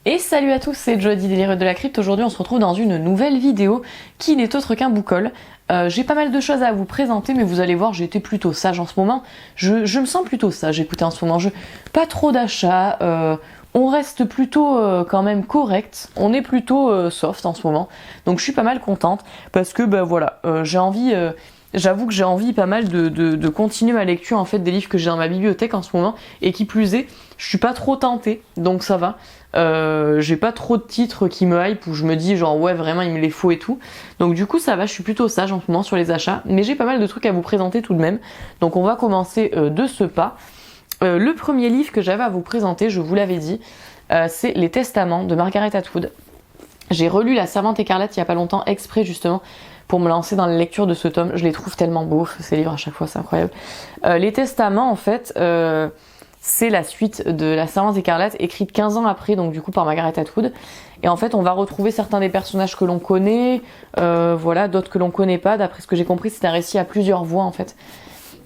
Et salut à tous, c'est Jody Délireux de la Crypte. Aujourd'hui on se retrouve dans une nouvelle vidéo qui n'est autre qu'un book-haul. J'ai pas mal de choses à vous présenter, mais vous allez voir, j'ai été plutôt sage en ce moment. Je me sens plutôt sage, écoutez, en ce moment. Pas trop d'achats, on reste plutôt quand même correct. On est plutôt soft en ce moment. Donc je suis pas mal contente parce que voilà, j'ai envie... J'avoue que j'ai envie pas mal de continuer ma lecture en fait des livres que j'ai dans ma bibliothèque en ce moment, et qui plus est, je suis pas trop tentée, donc ça va. J'ai pas trop de titres qui me hype où je me dis genre ouais vraiment il me les faut et tout. Donc du coup ça va, je suis plutôt sage en ce moment sur les achats, mais j'ai pas mal de trucs à vous présenter tout de même. Donc on va commencer de ce pas. Le premier livre que j'avais à vous présenter, je vous l'avais dit, c'est Les Testaments de Margaret Atwood. J'ai relu La Servante écarlate il y a pas longtemps exprès justement pour me lancer dans la lecture de ce tome. Je les trouve tellement beaux, ces livres à chaque fois, c'est incroyable. Les Testaments, en fait, c'est la suite de La Servante écarlate, écrite 15 ans après, donc du coup par Margaret Atwood. Et en fait, on va retrouver certains des personnages que l'on connaît, voilà, d'autres que l'on connaît pas. D'après ce que j'ai compris, c'est un récit à plusieurs voix, en fait.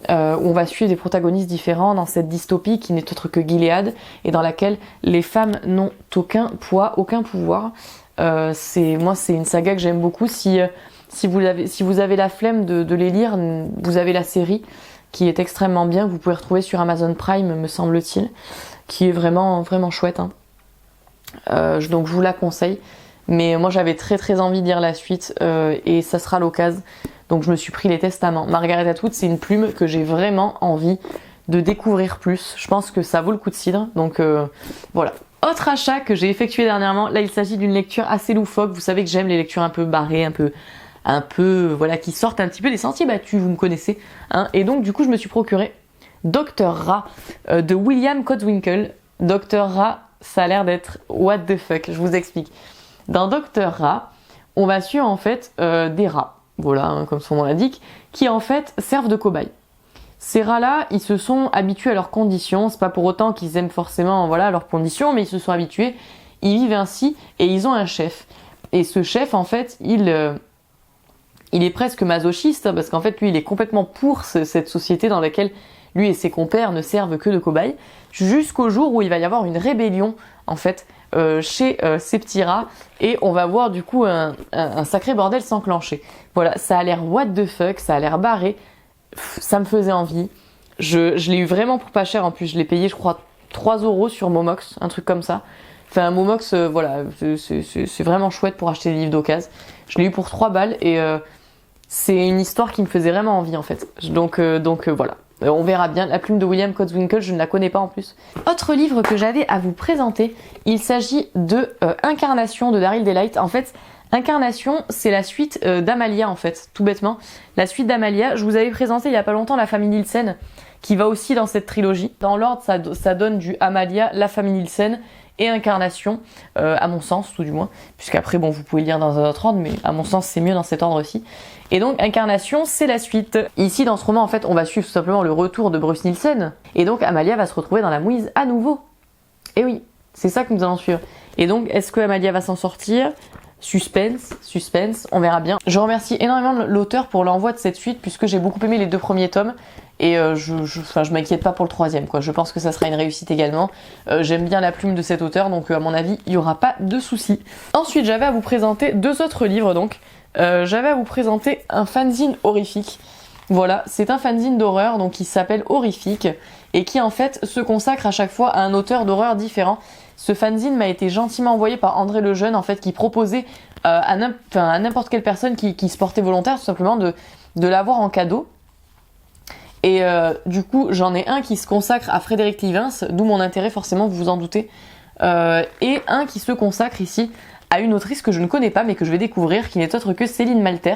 Où on va suivre des protagonistes différents dans cette dystopie qui n'est autre que Gilead, et dans laquelle les femmes n'ont aucun poids, aucun pouvoir. C'est une saga que j'aime beaucoup. Si vous avez la flemme de les lire, vous avez la série qui est extrêmement bien, que vous pouvez retrouver sur Amazon Prime, me semble-t-il, qui est vraiment, vraiment chouette. Donc je vous la conseille. Mais moi j'avais très très envie de lire la suite et ça sera l'occasion. Donc je me suis pris Les Testaments. Margaret Atwood, c'est une plume que j'ai vraiment envie de découvrir plus. Je pense que ça vaut le coup de cidre. Donc voilà. Autre achat que j'ai effectué dernièrement, là il s'agit d'une lecture assez loufoque. Vous savez que j'aime les lectures un peu barrées, un peu voilà, qui sortent un petit peu des sentiers battus, vous me connaissez, et donc du coup je me suis procuré Dr. Ra de William Codwinkle. Dr. Ra, ça a l'air d'être what the fuck, je vous explique. Dans Dr. Ra, on va suivre en fait des rats, voilà, comme son nom l'indique, qui en fait servent de cobayes. Ces rats-là, ils se sont habitués à leurs conditions, c'est pas pour autant qu'ils aiment forcément voilà, leurs conditions, mais ils se sont habitués, ils vivent ainsi, et ils ont un chef. Et ce chef, en fait, il est presque masochiste, parce qu'en fait, lui, il est complètement pour cette société dans laquelle lui et ses compères ne servent que de cobayes, jusqu'au jour où il va y avoir une rébellion, en fait, chez ces petits rats, et on va voir du coup un sacré bordel s'enclencher. Voilà, ça a l'air what the fuck, ça a l'air barré, ça me faisait envie. Je l'ai eu vraiment pour pas cher, en plus, je l'ai payé, je crois, 3 € sur Momox, un truc comme ça. Enfin, Momox, voilà, c'est vraiment chouette pour acheter des livres d'occasion. Je l'ai eu pour 3 balles, et c'est une histoire qui me faisait vraiment envie en fait. Donc voilà. On verra bien. La plume de William Codwinkle, je ne la connais pas en plus. Autre livre que j'avais à vous présenter, il s'agit de Incarnation de Daryl Delight. En fait, Incarnation, c'est la suite d'Amalia en fait, tout bêtement. La suite d'Amalia, je vous avais présenté il y a pas longtemps la famille Nielsen, qui va aussi dans cette trilogie. Dans l'ordre, ça donne du Amalia, la famille Nielsen et Incarnation, à mon sens tout du moins, puisqu'après bon vous pouvez lire dans un autre ordre, mais à mon sens c'est mieux dans cet ordre aussi. Et donc Incarnation c'est la suite. Ici dans ce roman en fait on va suivre tout simplement le retour de Bruce Nielsen, et donc Amalia va se retrouver dans la mouise à nouveau. Et oui, c'est ça que nous allons suivre. Et donc est-ce que Amalia va s'en sortir ? Suspense, on verra bien. Je remercie énormément l'auteur pour l'envoi de cette suite, puisque j'ai beaucoup aimé les 2 premiers tomes, et je m'inquiète pas pour le 3e, quoi. Je pense que ça sera une réussite également. J'aime bien la plume de cet auteur, donc à mon avis, il n'y aura pas de soucis. Ensuite, j'avais à vous présenter 2 autres livres, donc. J'avais à vous présenter un fanzine horrifique. Voilà, c'est un fanzine d'horreur, donc qui s'appelle Horrifique, et qui en fait se consacre à chaque fois à un auteur d'horreur différent. Ce fanzine m'a été gentiment envoyé par André Lejeune, en fait, qui proposait à n'importe quelle personne qui se portait volontaire, tout simplement, de l'avoir en cadeau. Et du coup, j'en ai un qui se consacre à Frédéric Livens, d'où mon intérêt, forcément, vous vous en doutez. Et un qui se consacre ici à une autrice que je ne connais pas, mais que je vais découvrir, qui n'est autre que Céline Malter.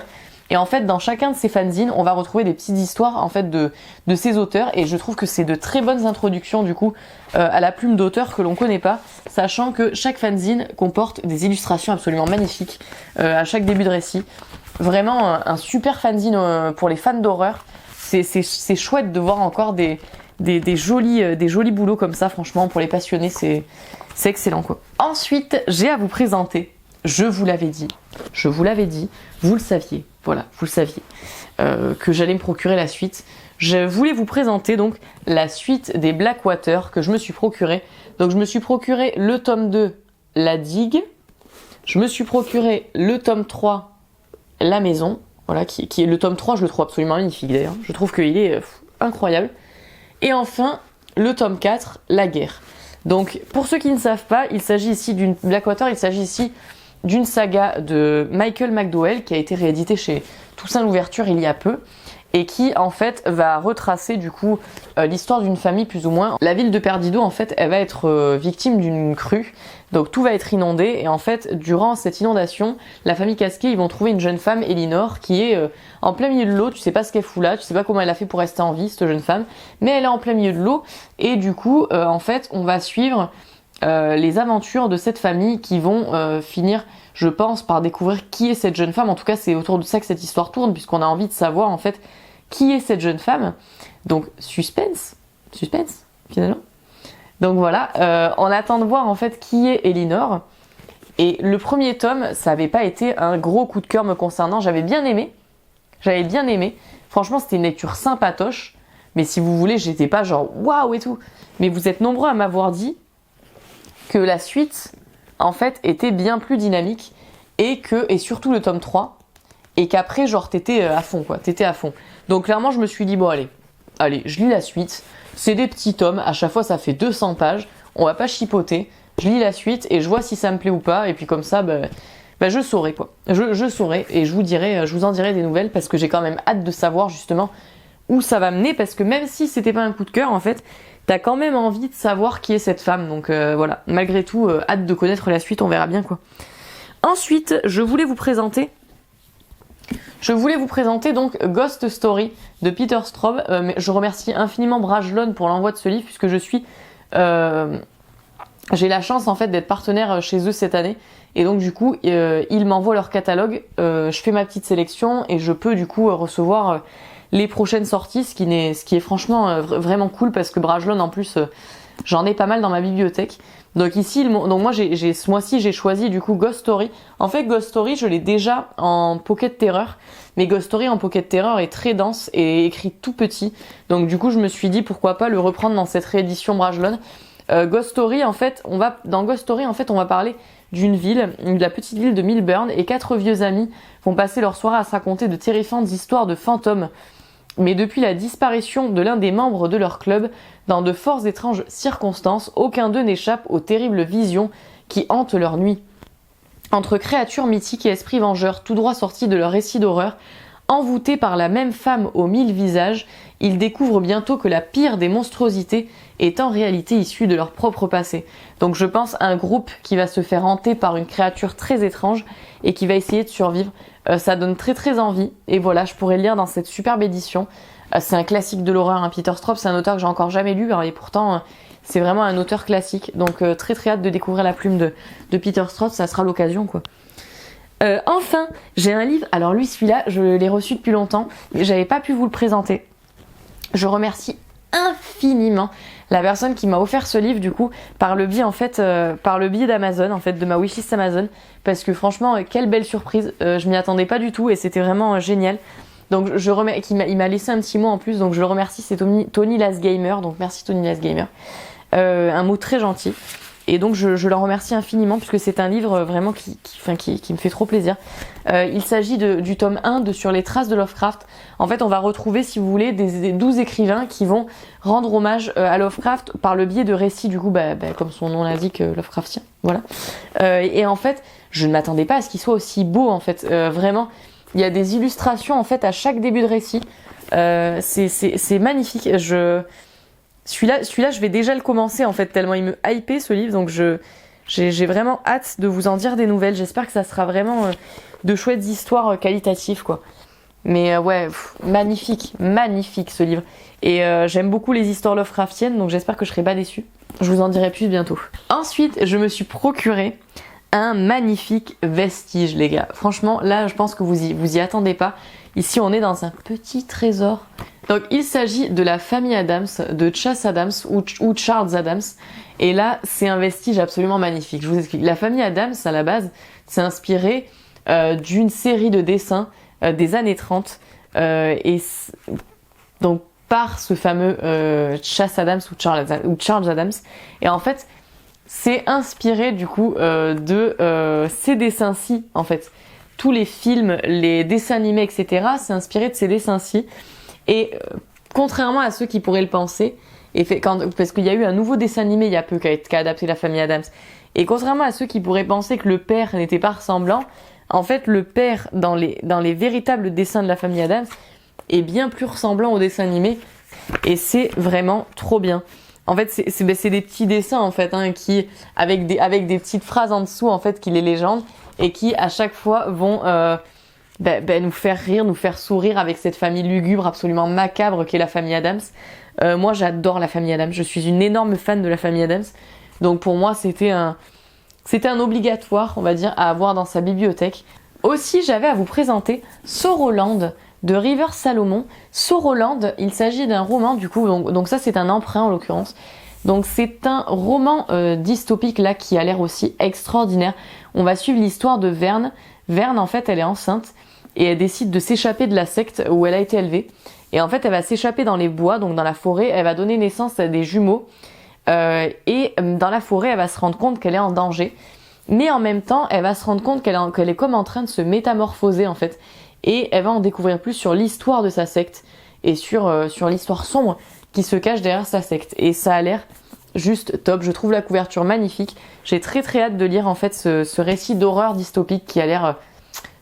Et en fait, dans chacun de ces fanzines, on va retrouver des petites histoires en fait de ces auteurs, et je trouve que c'est de très bonnes introductions du coup à la plume d'auteurs que l'on connaît pas, sachant que chaque fanzine comporte des illustrations absolument magnifiques à chaque début de récit. Vraiment un super fanzine pour les fans d'horreur. C'est chouette de voir encore des jolis boulots comme ça, franchement, pour les passionnés, c'est excellent quoi. Ensuite, j'ai à vous présenter, je vous l'avais dit, vous le saviez, voilà, vous le saviez, que j'allais me procurer la suite. Je voulais vous présenter donc la suite des Blackwater que je me suis procuré. Donc je me suis procuré le tome 2 La Digue. Je me suis procuré le tome 3, La Maison. Voilà, qui est le tome 3, je le trouve absolument magnifique d'ailleurs. Je trouve qu'il est incroyable. Et enfin, le tome 4, La Guerre. Donc, pour ceux qui ne savent pas, il s'agit ici d'une Blackwater, il s'agit ici d'une saga de Michael McDowell qui a été rééditée chez Toussaint Louverture il y a peu et qui en fait va retracer du coup l'histoire d'une famille plus ou moins. La ville de Perdido en fait elle va être victime d'une crue, donc tout va être inondé et en fait durant cette inondation la famille Casquet ils vont trouver une jeune femme, Elinor, qui est en plein milieu de l'eau, tu sais pas ce qu'elle fout là, tu sais pas comment elle a fait pour rester en vie cette jeune femme, mais elle est en plein milieu de l'eau et du coup en fait on va suivre les aventures de cette famille qui vont finir, je pense, par découvrir qui est cette jeune femme. En tout cas, c'est autour de ça que cette histoire tourne, puisqu'on a envie de savoir, en fait, qui est cette jeune femme. Donc, suspense, finalement. Donc voilà, on attend de voir, en fait, qui est Elinor. Et le premier tome, ça n'avait pas été un gros coup de cœur me concernant. J'avais bien aimé. Franchement, c'était une lecture sympatoche. Mais si vous voulez, j'étais pas genre waouh et tout. Mais vous êtes nombreux à m'avoir dit que la suite, en fait, était bien plus dynamique et surtout le tome 3, et qu'après, genre, t'étais à fond, quoi. T'étais à fond. Donc, clairement, je me suis dit, bon, allez, je lis la suite. C'est des petits tomes. À chaque fois, ça fait 200 pages. On va pas chipoter. Je lis la suite et je vois si ça me plaît ou pas. Et puis, comme ça, je saurai, quoi. Je saurai et je vous en dirai des nouvelles parce que j'ai quand même hâte de savoir, justement, où ça va mener. Parce que même si c'était pas un coup de cœur, en fait, t'as quand même envie de savoir qui est cette femme. Donc voilà, malgré tout, hâte de connaître la suite, on verra bien quoi. Ensuite, je voulais vous présenter donc Ghost Story de Peter Straub. Mais je remercie infiniment Brajlon pour l'envoi de ce livre puisque j'ai la chance en fait d'être partenaire chez eux cette année. Et donc du coup, ils m'envoient leur catalogue, je fais ma petite sélection et je peux du coup recevoir les prochaines sorties, ce qui est franchement vraiment cool parce que Brajlon en plus j'en ai pas mal dans ma bibliothèque. Donc ici, donc moi ce mois-ci j'ai choisi du coup Ghost Story. En fait Ghost Story je l'ai déjà en Pocket Terror, mais Ghost Story en Pocket Terror est très dense et écrit tout petit. Donc du coup je me suis dit pourquoi pas le reprendre dans cette réédition Brajlon. Ghost Story en fait, on va parler d'une ville, de la petite ville de Millburn, et 4 vieux amis vont passer leur soirée à se raconter de terrifiantes histoires de fantômes. Mais depuis la disparition de l'un des membres de leur club, dans de fort étranges circonstances, aucun d'eux n'échappe aux terribles visions qui hantent leur nuit. Entre créatures mythiques et esprits vengeurs, tout droit sortis de leur récit d'horreur, envoûtés par la même femme aux 1000 visages, ils découvrent bientôt que la pire des monstruosités est en réalité issue de leur propre passé. Donc je pense à un groupe qui va se faire hanter par une créature très étrange et qui va essayer de survivre. Ça donne très très envie et voilà, je pourrais le lire dans cette superbe édition. C'est un classique de l'horreur, hein. Peter Straub, c'est un auteur que j'ai encore jamais lu et pourtant c'est vraiment un auteur classique. Donc très très hâte de découvrir la plume de Peter Straub, ça sera l'occasion quoi. Enfin, j'ai un livre, alors lui celui-là je l'ai reçu depuis longtemps mais j'avais pas pu vous le présenter. Je remercie infiniment la personne qui m'a offert ce livre du coup par le biais d'Amazon en fait, de ma wishlist Amazon, parce que franchement quelle belle surprise, je m'y attendais pas du tout et c'était vraiment génial. Donc il m'a laissé un petit mot en plus, donc je le remercie, c'est Tony Lasgamer, donc merci Tony Lasgamer, un mot très gentil. Et donc je l'en remercie infiniment puisque c'est un livre vraiment qui me fait trop plaisir. Il s'agit du tome 1 de Sur les traces de Lovecraft. En fait on va retrouver si vous voulez des 12 écrivains qui vont rendre hommage à Lovecraft par le biais de récits du coup comme son nom l'indique Lovecraftien. Voilà. Et en fait je ne m'attendais pas à ce qu'il soit aussi beau en fait. Vraiment il y a des illustrations en fait à chaque début de récit. C'est magnifique. Celui-là, je vais déjà le commencer en fait, tellement il me hypait ce livre, donc j'ai vraiment hâte de vous en dire des nouvelles. J'espère que ça sera vraiment de chouettes histoires qualitatives quoi. Mais magnifique ce livre. Et j'aime beaucoup les histoires Lovecraftiennes, donc j'espère que je serai pas déçue. Je vous en dirai plus bientôt. Ensuite, je me suis procuré un magnifique vestige les gars. Franchement, là je pense que vous y attendez pas. Ici on est dans un petit trésor. Donc il s'agit de la famille Adams, de Chas Adams ou Charles Adams. Et là c'est un vestige absolument magnifique. Je vous explique. La famille Adams à la base c'est inspiré d'une série de dessins des années 30. Donc par ce fameux Chas Adams ou Charles Adams. Et en fait c'est inspiré du coup de ces dessins-ci en fait. Tous les films, les dessins animés, etc. c'est inspiré de ces dessins-ci. Et contrairement à ceux qui pourraient le penser, parce qu'il y a eu un nouveau dessin animé il y a peu qui a adapté la famille Addams, et contrairement à ceux qui pourraient penser que le père n'était pas ressemblant, en fait le père dans les véritables dessins de la famille Addams est bien plus ressemblant au dessin animé, et c'est vraiment trop bien. En fait, c'est des petits dessins en fait, hein, qui avec des petites phrases en dessous en fait qui les légendent et qui à chaque fois vont nous faire rire, nous faire sourire avec cette famille lugubre absolument macabre qu'est la famille Addams. Moi, j'adore la famille Addams. Je suis une énorme fan de la famille Addams. Donc pour moi, c'était un obligatoire, on va dire, à avoir dans sa bibliothèque. Aussi, j'avais à vous présenter Sorroland de River Salomon. Sorroland, il s'agit d'un roman du coup, donc ça c'est un emprunt en l'occurrence. Donc c'est un roman dystopique là qui a l'air aussi extraordinaire. On va suivre l'histoire de Verne. Verne en fait elle est enceinte et elle décide de s'échapper de la secte où elle a été élevée. Et en fait elle va s'échapper dans les bois, donc dans la forêt, elle va donner naissance à des jumeaux. Et dans la forêt elle va se rendre compte qu'elle est en danger. Mais en même temps elle va se rendre compte qu'elle est comme en train de se métamorphoser en fait. Et elle va en découvrir plus sur l'histoire de sa secte et sur l'histoire sombre qui se cache derrière sa secte. Et ça a l'air juste top. Je trouve la couverture magnifique. J'ai très très hâte de lire en fait ce récit d'horreur dystopique qui a l'air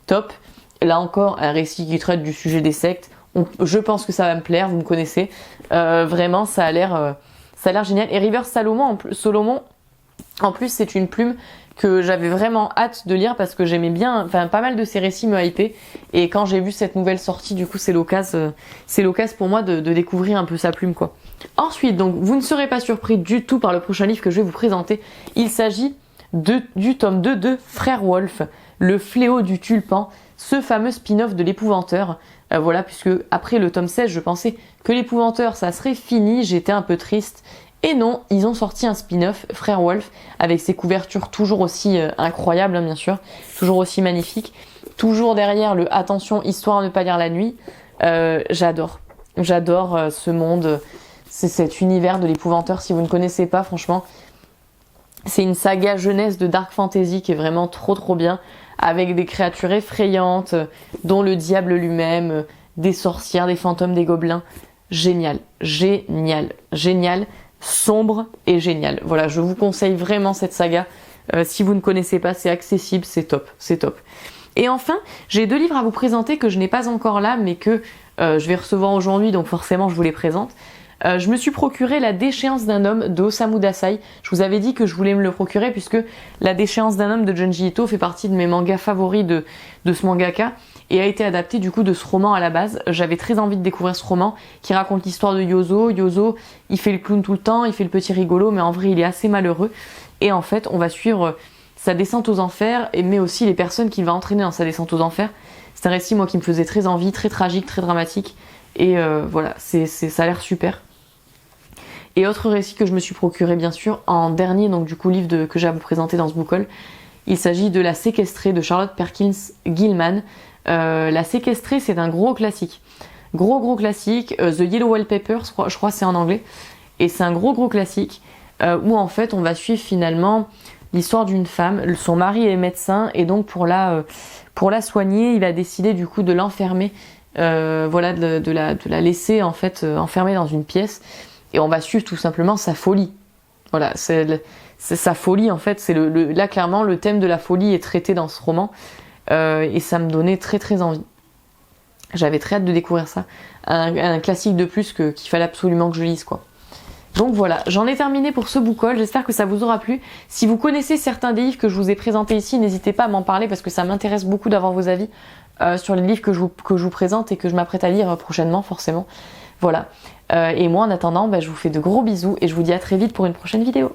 top. Là encore, un récit qui traite du sujet des sectes. Je pense que ça va me plaire, vous me connaissez. Vraiment, ça a l'air génial. Et River Salomon, en plus, c'est une plume que j'avais vraiment hâte de lire parce que j'aimais bien, enfin pas mal de ces récits me hypaient. Et quand j'ai vu cette nouvelle sortie, du coup c'est l'occasion pour moi de découvrir un peu sa plume quoi. Ensuite, donc vous ne serez pas surpris du tout par le prochain livre que je vais vous présenter. Il s'agit du tome 2 de Frère Wolf, le fléau du tulpan, ce fameux spin-off de l'épouvanteur. Voilà, puisque après le tome 16, je pensais que l'épouvanteur ça serait fini, j'étais un peu triste. Et non, ils ont sorti un spin-off, Frère Wolf, avec ses couvertures toujours aussi incroyables, hein, bien sûr, toujours aussi magnifiques, toujours derrière le « attention, histoire à ne pas lire la nuit ». J'adore ce monde, c'est cet univers de l'épouvanteur. Si vous ne connaissez pas, franchement, c'est une saga jeunesse de dark fantasy qui est vraiment trop trop bien, avec des créatures effrayantes, dont le diable lui-même, des sorcières, des fantômes, des gobelins. Génial, sombre et génial. Voilà, je vous conseille vraiment cette saga. Si vous ne connaissez pas, c'est accessible, c'est top. Et enfin, j'ai 2 livres à vous présenter que je n'ai pas encore là, mais que je vais recevoir aujourd'hui, donc forcément je vous les présente. Je me suis procuré La déchéance d'un homme de Osamu Dazai. Je vous avais dit que je voulais me le procurer puisque La déchéance d'un homme de Junji Ito fait partie de mes mangas favoris de ce mangaka et a été adapté du coup de ce roman à la base. J'avais très envie de découvrir ce roman qui raconte l'histoire de Yozo. Yozo, il fait le clown tout le temps, il fait le petit rigolo, mais en vrai il est assez malheureux. Et en fait, on va suivre sa descente aux enfers, mais aussi les personnes qu'il va entraîner dans sa descente aux enfers. C'est un récit moi qui me faisait très envie, très tragique, très dramatique. Et voilà, ça a l'air super. Et autre récit que je me suis procuré bien sûr en dernier, donc du coup livre que j'ai à vous présenter dans ce book haul, il s'agit de La séquestrée de Charlotte Perkins Gilman. La séquestrée, c'est un gros classique. Gros classique, The Yellow Wallpaper, je crois c'est en anglais. Et c'est un gros classique où en fait on va suivre finalement l'histoire d'une femme. Son mari est médecin et donc pour la soigner, il va décider du coup de l'enfermer, de la laisser en fait enfermée dans une pièce. Et on va suivre tout simplement sa folie. Voilà, c'est sa folie en fait. Là clairement le thème de la folie est traité dans ce roman et ça me donnait très très envie. J'avais très hâte de découvrir ça. Un classique de plus qu'il fallait absolument que je lise quoi. Donc voilà, j'en ai terminé pour ce book haul. J'espère que ça vous aura plu. Si vous connaissez certains des livres que je vous ai présentés ici, n'hésitez pas à m'en parler parce que ça m'intéresse beaucoup d'avoir vos avis sur les livres que je vous présente et que je m'apprête à lire prochainement forcément. Voilà. Et moi en attendant, je vous fais de gros bisous et je vous dis à très vite pour une prochaine vidéo.